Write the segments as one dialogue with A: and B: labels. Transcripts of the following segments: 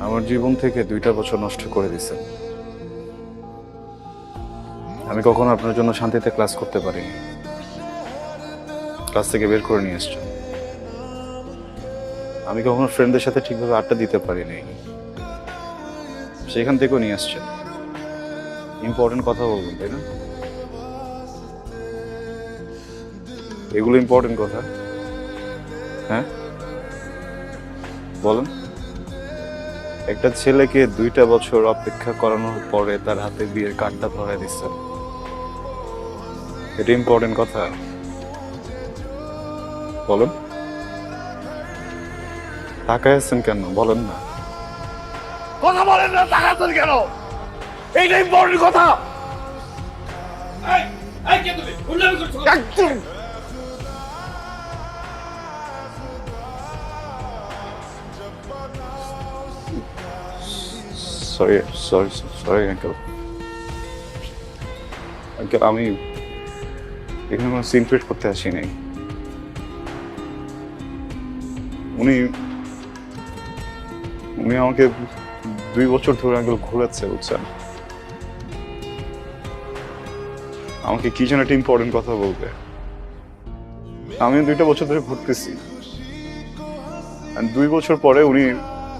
A: আমার জীবন থেকে 2টা বছর নষ্ট করে দিয়েছেন। আমি কখনো আপনার জন্য শান্তিতে ক্লাস করতে পারিনি। ক্লাস থেকে বের করে নিয়ে এসছেন। আমি কখনো ফ্রেন্ডদের সাথে ঠিকভাবে আড্ডা দিতে পারিনি, সেখান থেকেও নিয়ে আসছেন। ইম্পর্টেন্ট কথা বলবেন, তাই না? এগুলো ইম্পর্টেন্ট কথা। হ্যাঁ, বলেন। একটা ছেলেকে 2টা বছর অপেক্ষা করানোর পরে তার হাতে বিয়ের কার্ডটা ধরে দিচ্ছেন, এটা ইম্পর্টেন্ট কথা? বলেন। তাকায় আছেন কেন, বলেন না।
B: কথা বলেন না, তাকাচ্ছেন কেন? এইটা ইম্পর্টেন্ট কথা। এই, এই কে তুমি? গুন্ডামি করছো? একদম।
A: Sorry sorry sorry uncle. Uncle, আমি এখানে কোনো সিন ক্রিয়েট করতে আসি নাই। উনি উনি আমাকে 2 বছর ধরে আঙ্কেল ঘোরাচ্ছে, বুঝছেন? আমাকে কি যেন একটা ইম্পর্টেন্ট কথা বলবে। আমি 2টা বছর ধরে ঘুরতেছি, আর 2 বছর পরে উনি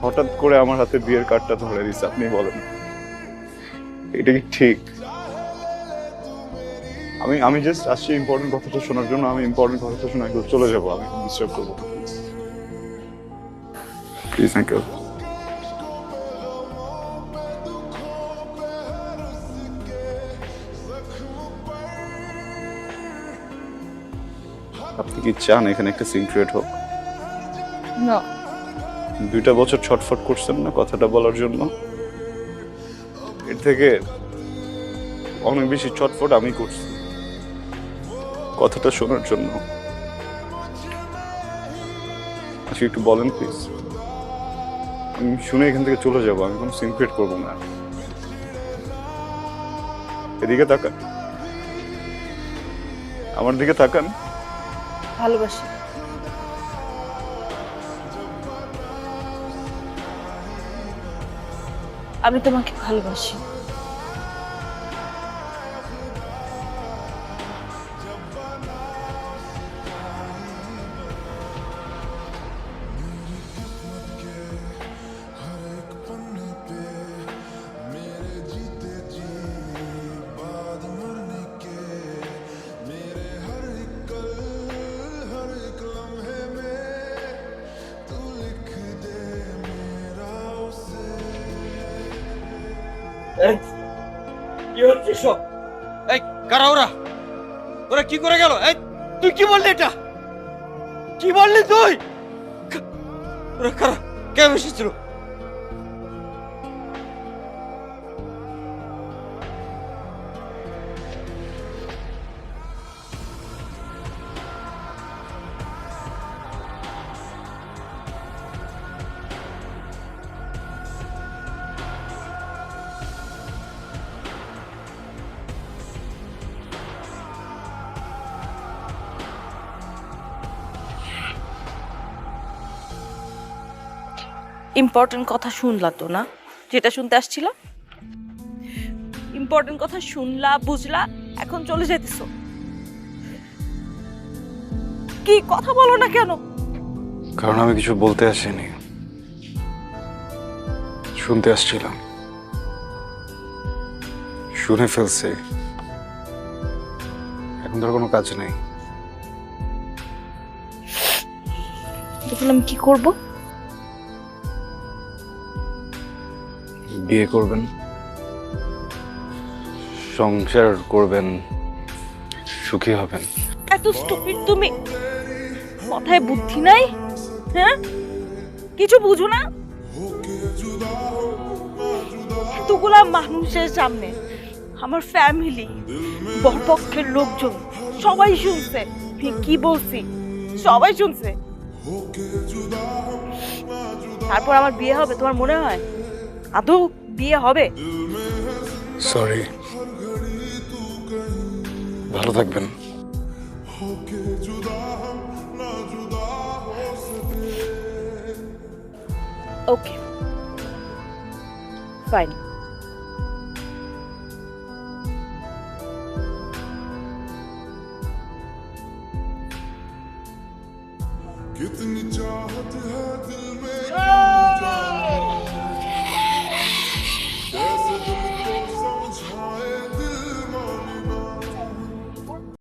A: হঠাৎ করে আমার হাতে বিয়ের কার্ডটা ধরে দিচ্ছে। আপনি বলেন, এটা কি ঠিক? আমি জাস্ট আসছি ইম্পর্টেন্ট কথাটা শোনার জন্য। আমি ইম্পর্টেন্ট কথাটা শুনে একদম চলে যাবো। আমি ডিস্টার্ব করবো প্লিজ আঙ্কেল। আপনি কি চান এখানে একটা সিন ক্রিয়েট হোক?
C: না।
A: 2টা বছর ছটফট করছেন না কথাটা বলার জন্য? এর থেকে অনেক বেশি ছটফট আমি করছি কথাটা শোনার জন্য। আচ্ছা, একটু বলেন প্লিজ। আমি শুনে এখান থেকে চলে যাবো। আমি কোনো সিন ক্রিয়েট করবো না। এদিকে তাকান, আমার দিকে তাকান।
C: ভালোবাসি। আমি তোমাকে ভালোবাসি।
B: এই, কি হচ্ছে সব? এই, কারা ওরা? ওরা কি করে গেল? এই, তুই কি বললি এটা? কি বললি তুই? ওরা কারা? কেন এসেছিল?
C: ইম্পর্টেন্ট কথা শুনলা তো না, যেটা শুনতে আসছিল? ইম্পর্টেন্ট কথা শুনলা, বুঝলা, এখন চলে যেতেছো। কি কথা বলো না কেন?
A: কারণ আমি কিছু বলতে আসিনি, শুনতে আসছিলাম। শুনে ফেলছে, এখন ধর কোনো কাজ নেই।
C: দেখুন আমি কি করব?
A: বিয়ে করবেন, সংসার করবেন, সুখী হবেন।
C: এত স্টুপিড তুমি? মাথায় বুদ্ধি নাই? হ্যাঁ, কিছু বুঝো না? এতগুলা মানুষের সামনে আমার ফ্যামিলি, বরপক্ষের লোকজন সবাই শুনছে আমি কি বলছি, সবাই শুনছে। তারপর আমার বিয়ে হবে তোমার মনে হয়? আদৌ বিয়ে হবে?
A: সরি, ভালো থাকবেন।
C: ওকে, ফাইন।
D: कितनी चाहत है